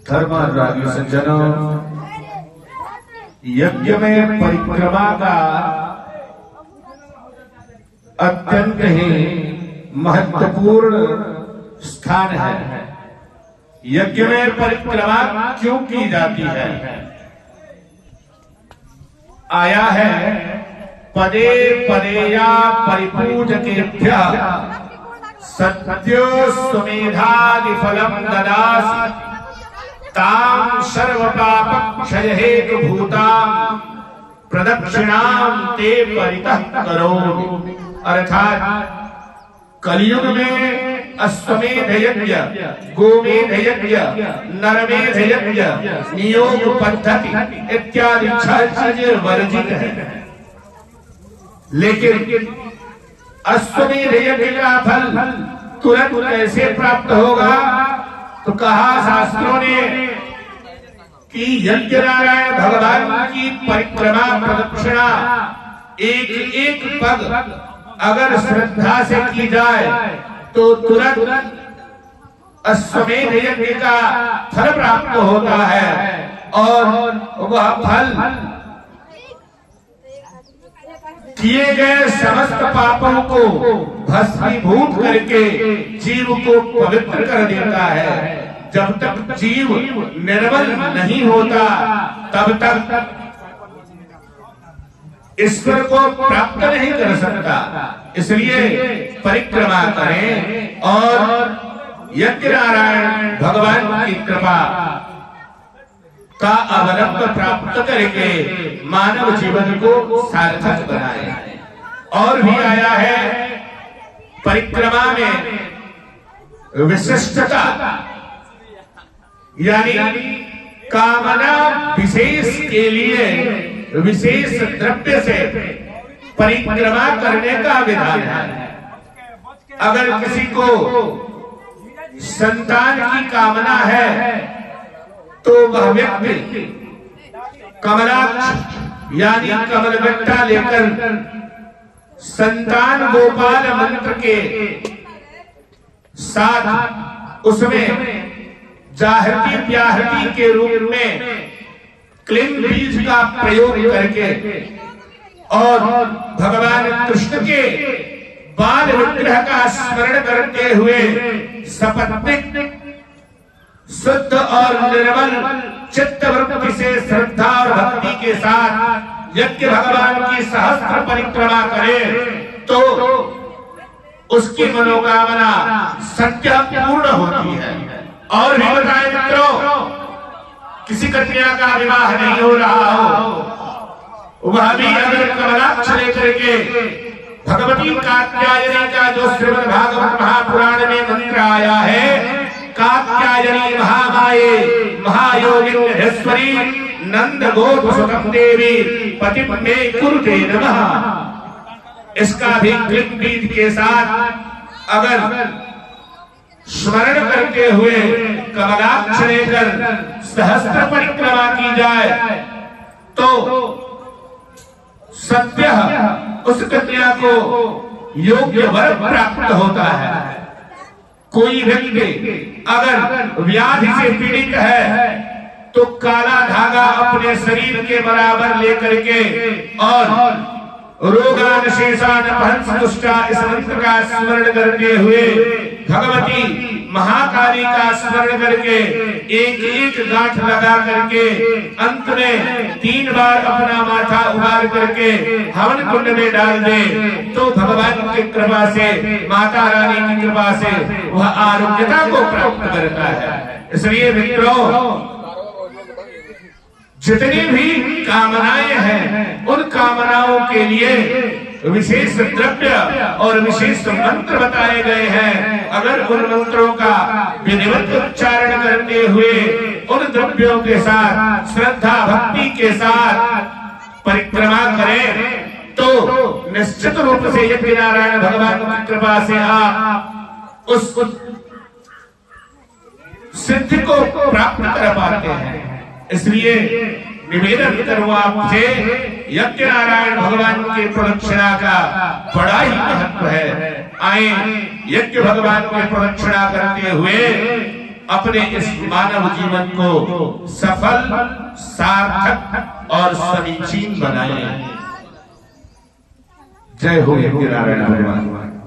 धर्मानुरागी सज्जनों, यज्ञ में परिक्रमा का अत्यंत ही महत्वपूर्ण स्थान है। यज्ञ में परिक्रमा क्यों की जाती है? आया है पदे पदेया परिपूजकेभ्यः सत्यो सुमेधादि फलम ददासि ताम सर्व पाप क्षय हेतु भूतां प्रदक्षिणां ते परितः करोमि। अर्थात कलयुग में अश्वमेध यज्ञ, गोमेध यज्ञ, नरमेध यज्ञ, नियोग पद्धति इत्यादि 6 चीजें वर्जित है। लेकिन अश्वमेध यज्ञ का फल तुरंत कैसे प्राप्त होगा? तो कहा शास्त्रों ने कि यज्ञ नारायण भगवान की परिक्रमा प्रदक्षिणा एक एक पग अगर श्रद्धा से की जाए तो तुरंत अश्वमेध यज्ञ का फल प्राप्त होता है और वह फल किए गए समस्त पापों को भस्मीभूत करके जीव को पवित्र कर देता है। जब तक जीव निर्मल नहीं होता तब तक ईश्वर को प्राप्त नहीं कर सकता। इसलिए परिक्रमा करें और यज्ञ नारायण भगवान की कृपा का अवलंब प्राप्त करके मानव जीवन को सार्थक बनाए। और भी आया है परिक्रमा में विशिष्टता, यानी कामना विशेष के लिए विशेष द्रव्य से परिक्रमा करने का विधान है। अगर किसी को संतान की कामना है तो वह व्यक्ति कमलाक्ष यानी कमलगट्टा लेकर संतान गोपाल मंत्र के साथ उसमें जाहृति व्याहृति के रूप में क्लीन बीज का प्रयोग करके और भगवान कृष्ण के बाल विग्रह का स्मरण करते हुए सपत्निक शुद्ध और निर्मल चित्त वृत्ति से श्रद्धा और भक्ति के साथ यज्ञ भगवान की सहस्त्र परिक्रमा करे तो उसकी मनोकामना सत्य पूर्ण होती है। और भी बताए मित्रों, किसी कन्या का विवाह नहीं हो रहा हो, वह भी अगर कमलाक्ष लेकर के भगवती कात्यायनी का जो श्रीमद् भागवत महापुराण में मंत्र आया है, कात्यायनी महामाये महायोगिनीश्वरी नंद गोप सुतम देवी पति मे कुरुते नमः, इसका भी क्लीन बीज के साथ अगर स्मरण करते हुए कमलाक्ष लेकर सहस्त्र परिक्रमा की जाए तो सत्य उस कन्या को योग्य वर प्राप्त होता है। कोई व्यक्ति अगर व्याधि से पीड़ित है तो काला धागा अपने शरीर के बराबर लेकर के और रोगान शेषान भंस दुष्टा इस मंत्र का स्मरण करते हुए भगवती महाकाली का स्मरण करके एक एक गांठ लगा करके अंत में 3 बार अपना माथा उभार करके हवन कुंड में डाल दे तो भगवान की कृपा से, माता रानी की कृपा से वह आरोग्यता को प्राप्त करता है। इसलिए मित्रों, जितनी भी कामनाएं हैं उन कामनाओं के लिए विशेष द्रव्य और विशेष मंत्र बताए गए हैं। अगर उन मंत्रों का विधिवत उच्चारण करते हुए उन द्रव्यों के साथ श्रद्धा भक्ति के साथ परिक्रमा करें तो निश्चित रूप से यज्ञ नारायण भगवान की कृपा से आप उस सिद्धि को प्राप्त कर पाते हैं। इसलिए निवेदन करूं आपसे, यज्ञ नारायण भगवान की प्रदक्षिणा का बड़ा ही महत्व है। आए यज्ञ भगवान की प्रदक्षिणा करते हुए अपने इस मानव जीवन को सफल, सार्थक और समीचीन बनाए। जय हो यज्ञ नारायण भगवान।